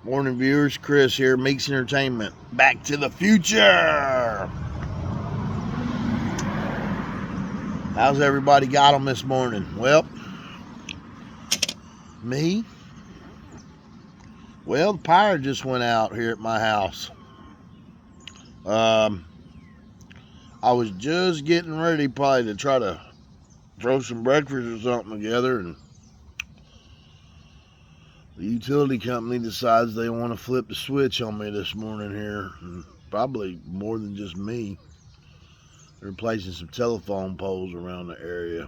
Morning viewers, Chris here, Meeks Entertainment. Back to the future. How's everybody got them this morning? Well, me? Well, the power just went out here at my house. I was just getting ready probably to try to throw some breakfast or something together, and the utility company decides they want to flip the switch on me this morning here. And probably more than just me. They're replacing some telephone poles around the area.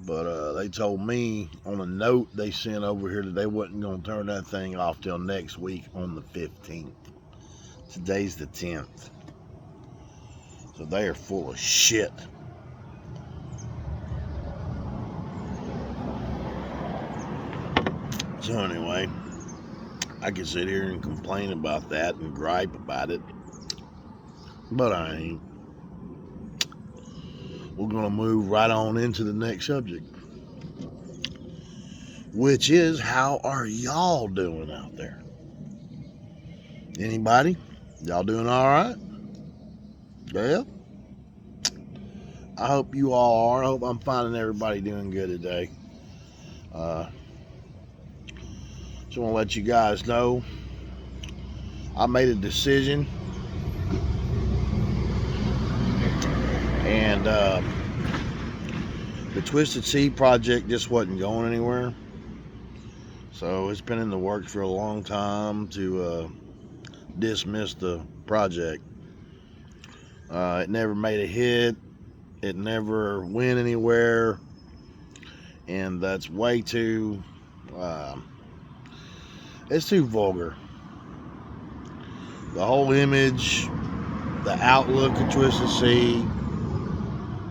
But they told me on a note they sent over here that they wasn't going to turn that thing off till next week on the 15th. Today's the 10th. So they are full of shit. So anyway, I can sit here and complain about that and gripe about it, but I ain't. We're going to move right on into the next subject, which is, how are y'all doing out there? Anybody? Y'all doing all right? Yeah? I hope you all are. I hope I'm finding everybody doing good today. Just want to let you guys know I made a decision, and the Twisted Sea project just wasn't going anywhere. So it's been in the works for a long time to dismiss the project. It never made a hit. It never went anywhere, and that's way too. It's too vulgar. The whole image, the outlook of Twisted Sea,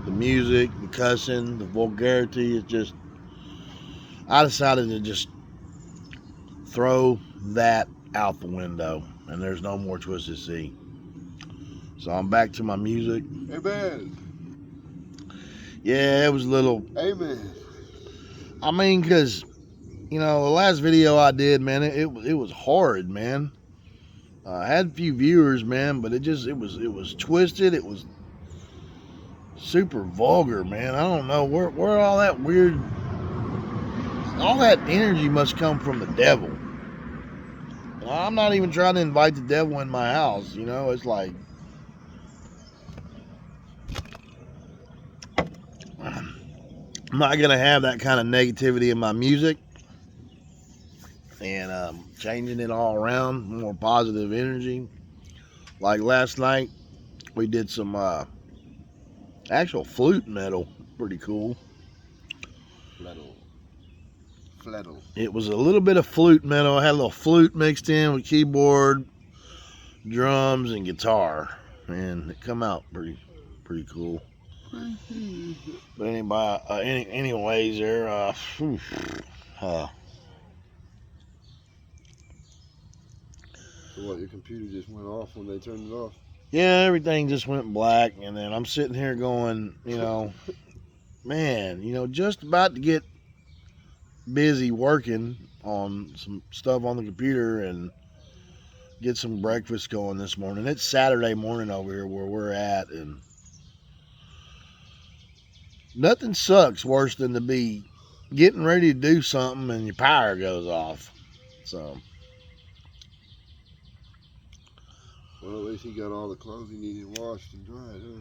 the music, the cussing, the vulgarity, it's just. I decided to just throw that out the window, and there's no more Twisted Sea. So I'm back to my music. Amen. Yeah, it was a little. Amen. I mean, because, the last video I did, man, it was horrid, man. I had a few viewers, man, but it was twisted. It was super vulgar, man. I don't know where all that weird, all that energy must come from the devil. I'm not even trying to invite the devil in my house, It's like, I'm not gonna have that kind of negativity in my music, and changing it all around, more positive energy. Like last night, we did some actual flute metal, pretty cool. Flettle. It was a little bit of flute metal. I had a little flute mixed in with keyboard, drums, and guitar, and it come out pretty cool. But anyways, there. So what, your computer just went off when they turned it off? Yeah, everything just went black, and then I'm sitting here going, man, just about to get busy working on some stuff on the computer and get some breakfast going this morning. It's Saturday morning over here where we're at, and nothing sucks worse than to be getting ready to do something and your power goes off. So, well, at least he got all the clothes he needed washed and dried, huh?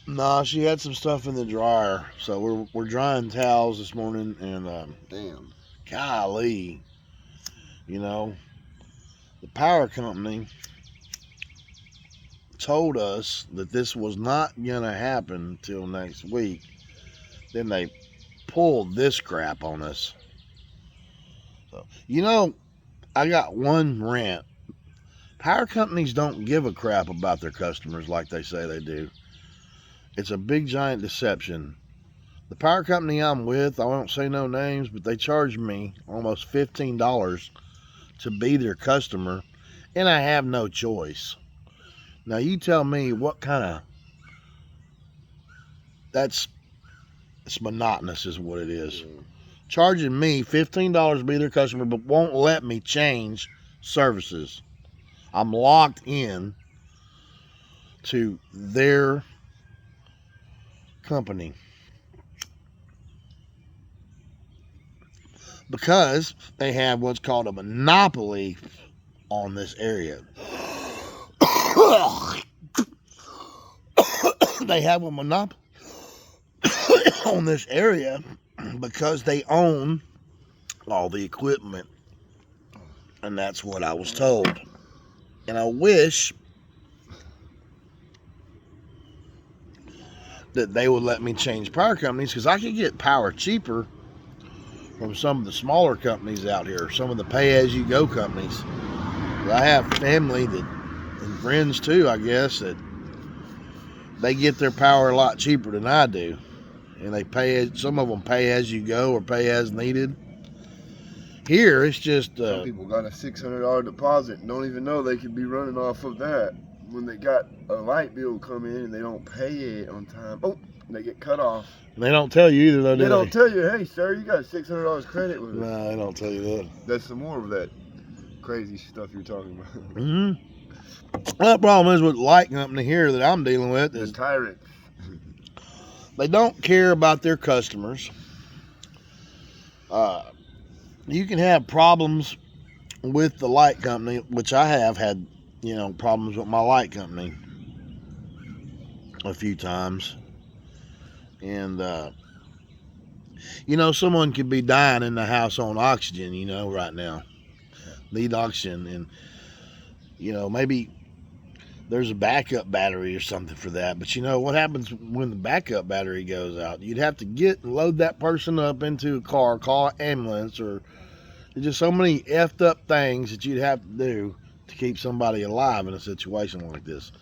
nah, she had some stuff in the dryer, so we're drying towels this morning, and damn, golly, the power company told us that this was not gonna happen till next week. Then they pulled this crap on us. So, I got one rant. Power companies don't give a crap about their customers like they say they do. It's a big giant deception. The power company I'm with, I won't say no names, but they charged me almost $15 to be their customer, and I have no choice. Now you tell me what kind of, it's monotonous is what it is. Yeah. charging me $15 to be their customer, but won't let me change services. I'm locked in to their company because they have what's called a monopoly on this area. They have a monopoly on this area because they own all the equipment. And that's what I was told. And I wish that they would let me change power companies, because I could get power cheaper from some of the smaller companies out here, some of the pay-as-you-go companies. I have family that, and friends too, I guess, that they get their power a lot cheaper than I do. And they pay, some of them pay as you go or pay as needed. Here, it's just... Some people got a $600 deposit and don't even know they could be running off of that. When they got a light bill come in and they don't pay it on time, they get cut off. They don't tell you either, though, do they? Don't tell you, hey, sir, you got $600 credit with it. No, they don't tell you that. That's some more of that crazy stuff you're talking about. Mm-hmm. The problem is with the light company here that I'm dealing with is the tyrant. They don't care about their customers. You can have problems with the light company, which I have had, problems with my light company a few times. And, someone could be dying in the house on oxygen, right now. Need oxygen. And, maybe there's a backup battery or something for that. But what happens when the backup battery goes out? You'd have to get and load that person up into a car, call an ambulance, or there's just so many effed up things that you'd have to do to keep somebody alive in a situation like this.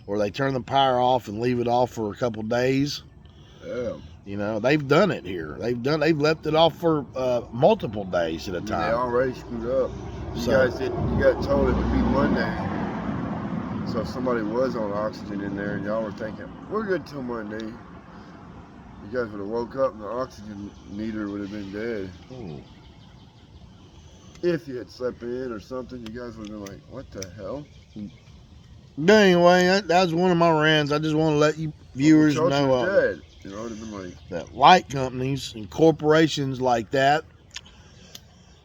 Or they turn the power off and leave it off for a couple days. Yeah. They've done it here. They've left it off for multiple days at a time. They already screwed up. You got told it would be Monday. So if somebody was on oxygen in there and y'all were thinking, we're good till Monday, you guys would have woke up and the oxygen meter would have been dead. Ooh. If you had slept in or something, you guys would have been like, what the hell? But anyway, that was one of my rants. I just want to let you viewers know dead. It would have been like that light companies and corporations like that,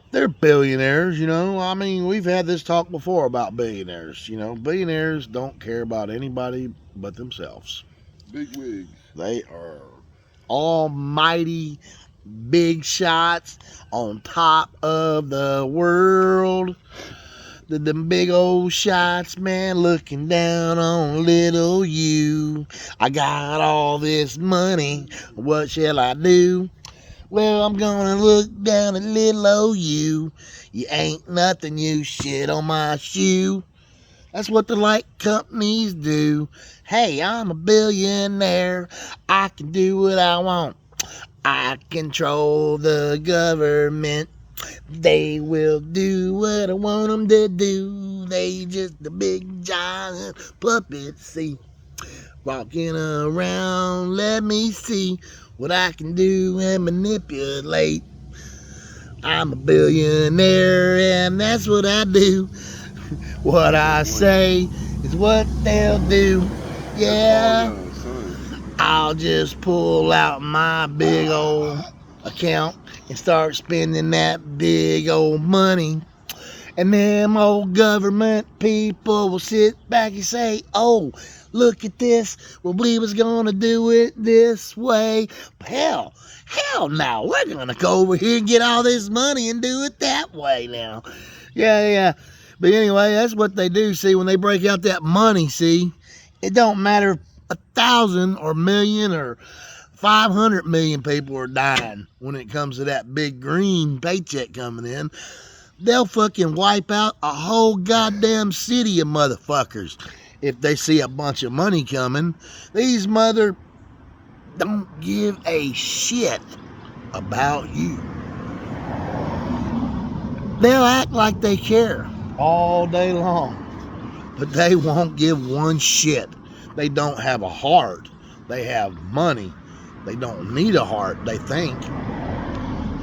they're billionaires, I mean, we've had this talk before about billionaires. Billionaires don't care about anybody but themselves. big wigs. They are almighty big shots on top of the world. Them big old shots, man, looking down on little you. I got all this money, what shall I do? Well, I'm gonna look down at little old you. You ain't nothing, you shit on my shoe. That's what the light companies do. Hey, I'm a billionaire. I can do what I want. I control the government. They will do what I want them to do. They just the big giant puppets, see. Walking around, let me see what I can do and manipulate. I'm a billionaire and that's what I do. What I say is what they'll do. Yeah, I'll just pull out my big old account and start spending that big old money. And them old government people will sit back and say, oh, look at this. Well, we was going to do it this way. Hell no. We're going to go over here and get all this money and do it that way now. Yeah. But anyway, that's what they do. See, when they break out that money, see, it don't matter if 1,000 or 1,000,000 or 500 million people are dying when it comes to that big green paycheck coming in. They'll fucking wipe out a whole goddamn city of motherfuckers if they see a bunch of money coming. These mother don't give a shit about you. They'll act like they care all day long, but they won't give one shit. They don't have a heart. They have money. They don't need a heart, they think.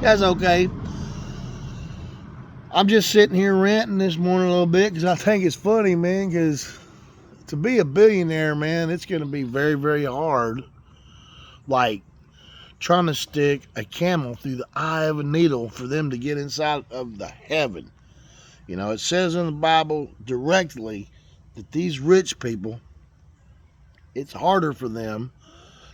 That's okay. I'm just sitting here ranting this morning a little bit because I think it's funny, man, because to be a billionaire, man, it's going to be very, very hard. Like trying to stick a camel through the eye of a needle for them to get inside of the heaven. You know, it says in the Bible directly that these rich people, it's harder for them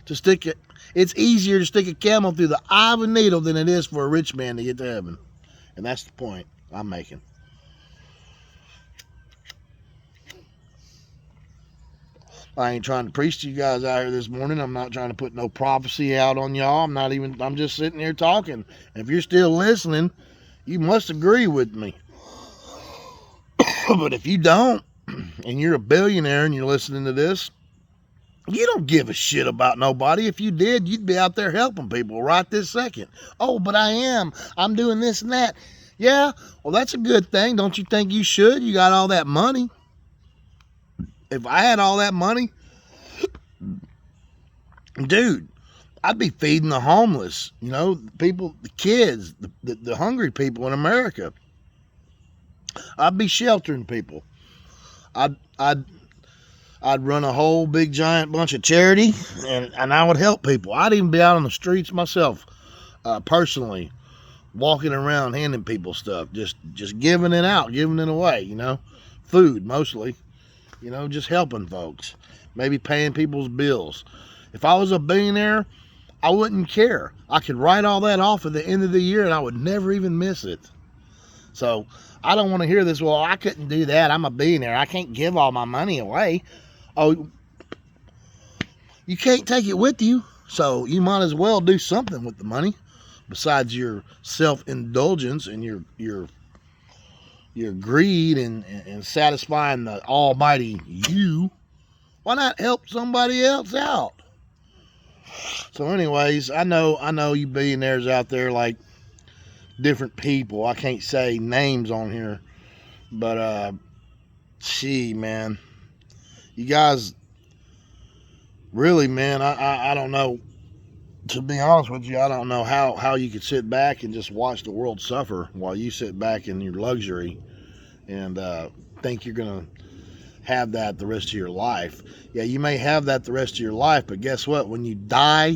to stick it. It's easier to stick a camel through the eye of a needle than it is for a rich man to get to heaven. And that's the point I'm making. I ain't trying to preach to you guys out here this morning. I'm not trying to put no prophecy out on y'all. I'm just sitting here talking. And if you're still listening, you must agree with me. But if you don't, and you're a billionaire and you're listening to this, you don't give a shit about nobody. If you did, you'd be out there helping people right this second. Oh, but I am. I'm doing this and that. Yeah, well, that's a good thing. Don't you think you should? You got all that money. If I had all that money, dude, I'd be feeding the homeless, you know, people, the kids, the hungry people in America. I'd be sheltering people. I'd run a whole big giant bunch of charity, and I would help people. I'd even be out on the streets myself, personally, walking around handing people stuff, just giving it out, giving it away, you know, food mostly, you know, just helping folks, maybe paying people's bills. If I was a billionaire, I wouldn't care. I could write all that off at the end of the year and I would never even miss it. So I don't want to hear this, well, I couldn't do that. I'm a billionaire. I can't give all my money away. Oh, you can't take it with you. So you might as well do something with the money besides your self-indulgence and your greed and satisfying the almighty you. Why not help somebody else out? So anyways, I know you billionaires out there, like different people. I can't say names on here, but gee, man, you guys really, man, I don't know. To be honest with you, I don't know how you could sit back and just watch the world suffer while you sit back in your luxury and think you're gonna have that the rest of your life. Yeah, you may have that the rest of your life, but guess what? When you die,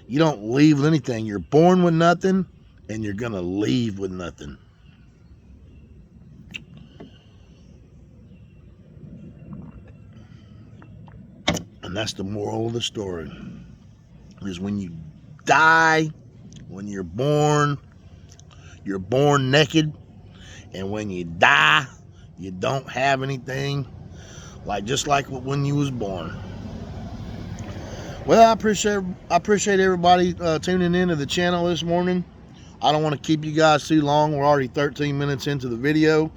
you don't leave with anything. You're born with nothing, and you're gonna leave with nothing. And that's the moral of the story. Is when you die, when you're born naked, and when you die, you don't have anything, just like when you was born. Well, I appreciate everybody tuning into the channel this morning. I don't want to keep you guys too long. We're already 13 minutes into the video.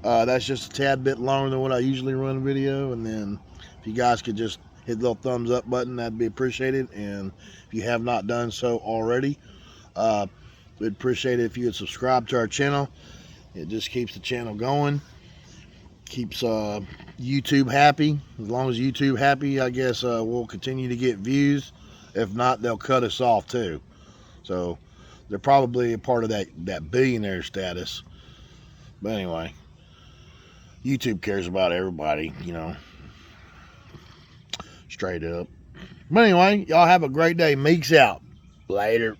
That's just a tad bit longer than what I usually run a video. And then if you guys could just hit the little thumbs up button, that'd be appreciated. And if you have not done so already, we'd appreciate it if you would subscribe to our channel. It just keeps the channel going, keeps YouTube happy. As long as YouTube happy, I guess we'll continue to get views. If not, they'll cut us off too. So they're probably a part of that billionaire status. But anyway, YouTube cares about everybody, you know, straight up. But anyway, y'all have a great day. Meeks out. Later.